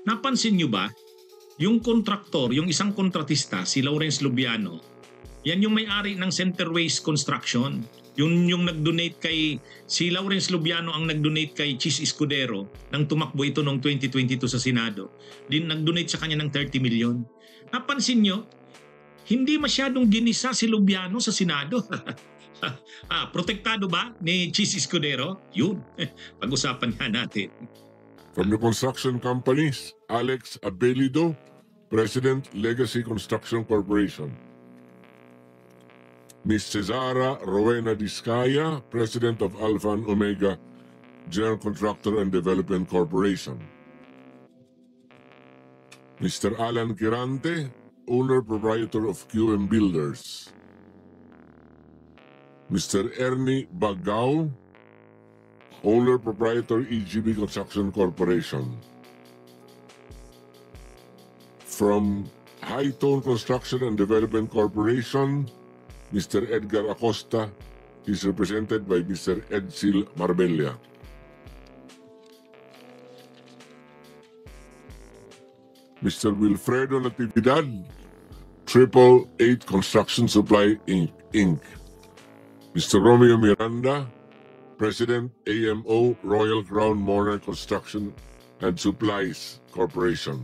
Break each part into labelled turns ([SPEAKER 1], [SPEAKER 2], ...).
[SPEAKER 1] napansin nyo ba, yung kontraktor, yung isang kontratista, si Lawrence Lubiano, yan yung may-ari ng Centerways Construction. Yung nag-donate kay, si Lawrence Lubiano ang nag-donate kay Chis Escudero nang tumakbo ito noong 2022 sa Senado. Nag-donate sa kanya ng 30 million. Napansin nyo, hindi masyadong ginisa si Lubiano sa Senado. Protektado ba ni Chis Escudero? Yun, pag-usapan nga natin.
[SPEAKER 2] From the construction companies, Alex Abelido, President, Legacy Construction Corporation. Ms. Cesara Rowena Discaya, President of Alpha and Omega General Contractor and Development Corporation. Mr. Alan Quirante, Owner-Proprietor of QM Builders. Mr. Ernie Bagao, Owner-Proprietor EGB Construction Corporation. From High-Tone Construction and Development Corporation, Mr. Edgar Acosta is represented by Mr. Edsel Marbella. Mr. Wilfredo Natividad, 888 Construction Supply Inc. Mr. Romeo Miranda, President AMO Royal Crown Monarch Construction and Supplies Corporation.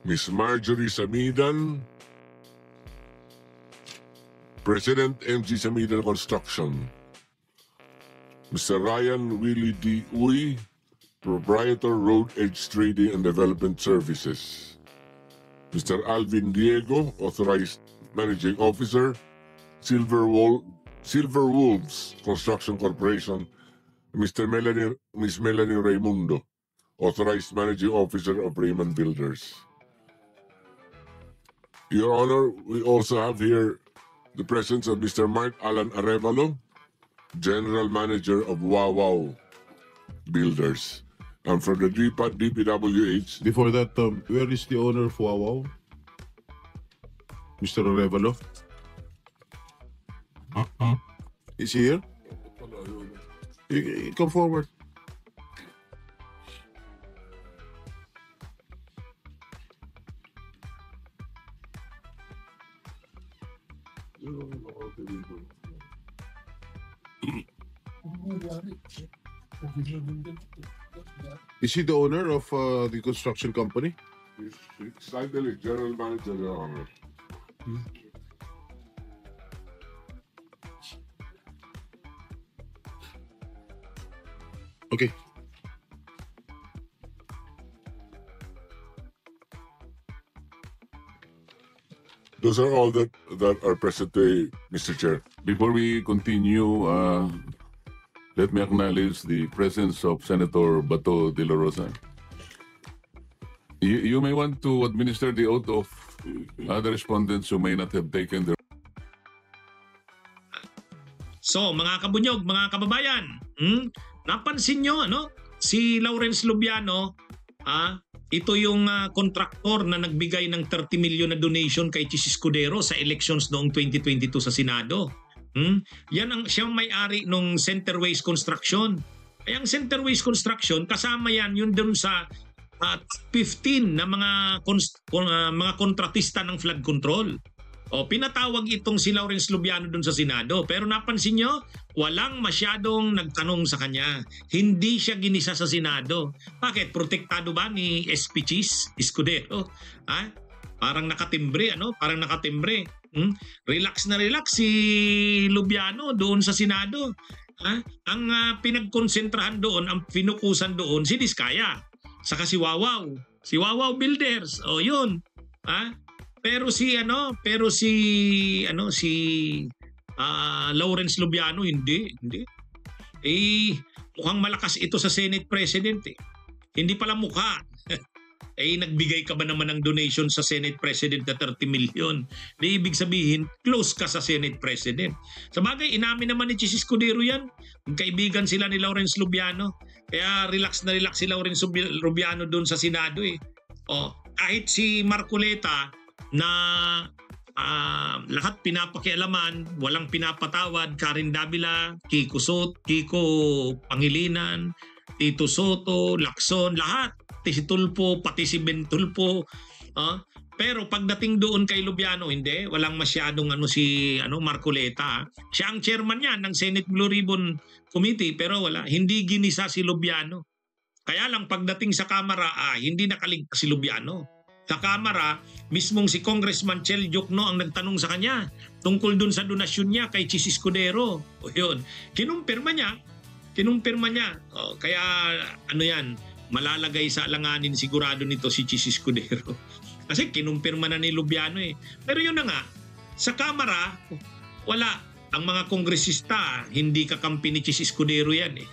[SPEAKER 2] Ms. Marjorie Samidan, President MG Samidan Construction. Mr. Ryan Willie D. Uy, Proprietor Road Edge Trading and Development Services. Mr. Alvin Diego, Authorized Managing Officer, Silver Wolves Construction Corporation. Ms. Melanie Raimundo, Authorized Managing Officer of Raymond Builders. Your Honor, we also have here the presence of Mr. Mark Alan Arevalo, General Manager of Wawaw Builders. And from the DPWH...
[SPEAKER 3] Before that, where is the owner of Wawaw? Mr. Arevalo? Is he here? Come forward. Is he the owner of the construction company?
[SPEAKER 2] He's title is General Manager, Your Honor.
[SPEAKER 3] Okay.
[SPEAKER 2] Those are all that are present today, Mr. Chair.
[SPEAKER 4] Before we continue, let me acknowledge the presence of Senator Bato de la Rosa. You may want to administer the oath of other respondents who may not have taken their...
[SPEAKER 1] So, mga kabunyog, mga kababayan, napansin nyo, ano? Si Lawrence Lubiano, ito yung kontraktor na nagbigay ng 30 million na donation kay Chis Escudero sa elections noong 2022 sa Senado. Yan siyang may-ari ng Centerways Construction. Ay ang Centerways Construction, kasama yan yun dun sa 15 na mga kontratista ng flood control. Pinatawag itong si Lawrence Lubiano dun sa Senado. Pero napansin nyo, walang masyadong nagtanong sa kanya. Hindi siya ginisa sa Senado. Bakit? Protektado ba ni SP Chis Escudero? Parang nakatimbre, ano? Parang nakatimbre. Relax na relax si Lubiano doon sa Senado. Ang pinagkonsentrahan doon, ang pinukusan doon, si Discaya. Saka si Wawaw. Si Wawaw Builders. O yun. Pero si Lawrence Lubiano hindi. Mukhang malakas ito sa Senate President eh. Hindi pala mukha. Nagbigay ka ba naman ng donation sa Senate President na 30 million? Di ibig sabihin, close ka sa Senate President. Sa bagay, inamin naman ni Chis Escudero yan. Kaibigan sila ni Lawrence Lubiano. Kaya relax na relax si Lawrence Lubiano doon sa Senado eh. Kahit si Marcoleta na lahat pinapakialaman, walang pinapatawad, Karen Davila, Kiko Pangilinan, Tito Soto, Lacson, lahat. pati si Tulfo, pati si Ben Tulfo. Pero pagdating doon kay Lubiano, hindi, walang masyadong si Marcoleta. Siya ang chairman niya ng Senate Blue Ribbon Committee, pero wala, hindi ginisa si Lubiano. Kaya lang pagdating sa Kamara, hindi nakaligtas si Lubiano. Sa Kamara, mismong si Congressman Chel Diokno ang nagtanong sa kanya tungkol dun sa donasyon niya kay Chis Escudero. O yun, kinumpirma niya. Kaya yan, malalagay sa alanganin sigurado nito si Chis Escudero. Kasi kinumpirma na ni Lubiano eh. Pero yun na nga, sa Kamara, wala. Ang mga kongresista, hindi kakampi ni Chis Escudero yan eh.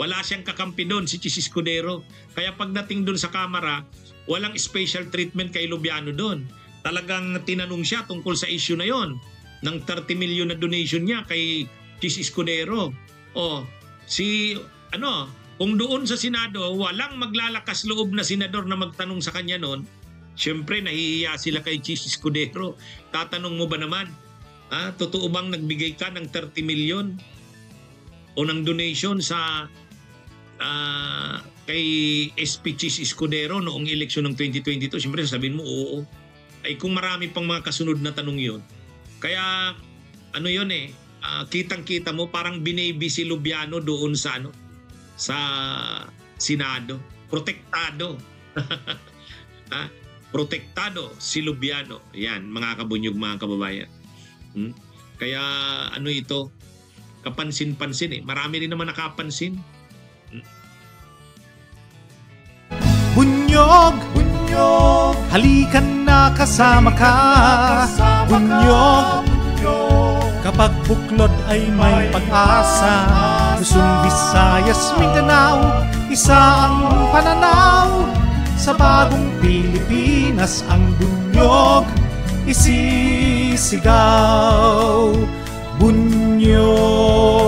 [SPEAKER 1] Wala siyang kakampi doon, si Chis Escudero. Kaya pagdating doon sa Kamara, walang special treatment kay Lubiano doon. Talagang tinanong siya tungkol sa issue na yon ng 30 million na donation niya kay Chis Escudero. Kung doon sa Senado, walang maglalakas loob na senador na magtanong sa kanya noon, siyempre nahihiya sila kay Chis Escudero. Tatanong mo ba naman, totoo bang nagbigay ka ng 30 million o ng donation sa kay SP Chis Escudero noong eleksyon ng 2022? Siyempre sabihin mo, oo. Ay kung marami pang mga kasunod na tanong yun. Kaya kitang-kita mo parang binaby si Lubiano doon sa Senado. Protektado. Protektado si Lubiano. Yan, mga kabunyog, mga kababayan. Kaya ito, kapansin-pansin eh. Marami rin naman nakapansin.
[SPEAKER 5] Bunyog, bunyog, halikan na kasama ka. Bunyog, kapag buklod ay may pag-asa. Luzon, Visayas, Mindanao, isa ang pananaw. Sa bagong Pilipinas ang bunyog isisigaw. Bunyog.